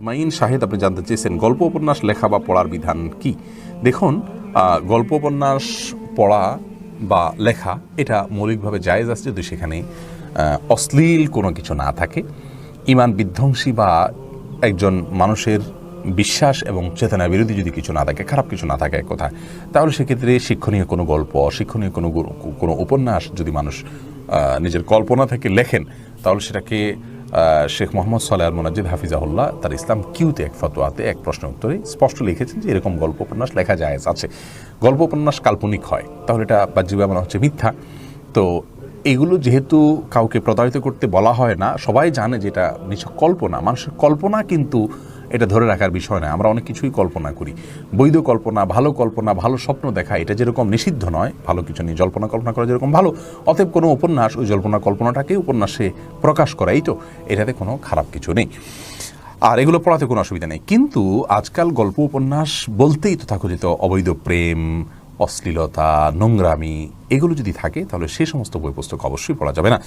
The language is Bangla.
মাইন শাহেদ আপনি জানতে চেয়েছেন গল্প উপন্যাস লেখা বা পড়ার বিধান কি? দেখুন, গল্প উপন্যাস পড়া বা লেখা এটা মৌলিকভাবে জায়েজ আছে যদি সেখানে অশ্লীল কোনো কিছু না থাকে, ঈমান বিধ্বংসী বা একজন মানুষের বিশ্বাস এবং চেতনা বিরোধী যদি কিছু না থাকে, খারাপ কিছু না থাকে এক কথায়, তাহলে সেক্ষেত্রে শিক্ষণীয় কোনো গল্প, শিক্ষণীয় কোনো উপন্যাস যদি মানুষ নিজের কল্পনা থেকে লেখেন, তাহলে সেটাকে শেখ মোহাম্মদ সালেহ আল মুনাজ্জিদ হাফিজাহুল্লাহ তার ইসলাম কিউতে এক ফতোয়াতে এক প্রশ্নের উত্তরে স্পষ্ট লিখেছেন যে এরকম গল্প উপন্যাস লেখা জায়েজ আছে। গল্প উপন্যাস কাল্পনিক হয় তাহলে এটা বাহ্যিকভাবে মনে হচ্ছে মিথ্যা। তো এগুলো যেহেতু কাউকে প্রতারিত করতে বলা হয় না, সবাই জানে যেটা নিছক কল্পনা, মানুষের কল্পনা কিন্তু এটা ধরে রাখার বিষয় নয়। আমরা অনেক কিছুই কল্পনা করি, বৈধ কল্পনা, ভালো স্বপ্ন দেখা, এটা যেরকম নিষিদ্ধ নয়, ভালো কিছু নিয়ে জল্পনা কল্পনা করা যেরকম ভালো, অতএব কোনো উপন্যাস ওই জল্পনা কল্পনাটাকে উপন্যাসে প্রকাশ করা, এই তো এটাতে কোনো খারাপ কিছু নেই, আর এগুলো পড়াতে কোনো অসুবিধা নেই। কিন্তু আজকাল গল্প উপন্যাস বলতেই তথাকথিত অবৈধ প্রেম, অশ্লীলতা, নোংরামি এগুলো যদি থাকে তাহলে সে সমস্ত বই পুস্তক অবশ্যই পড়া যাবে না।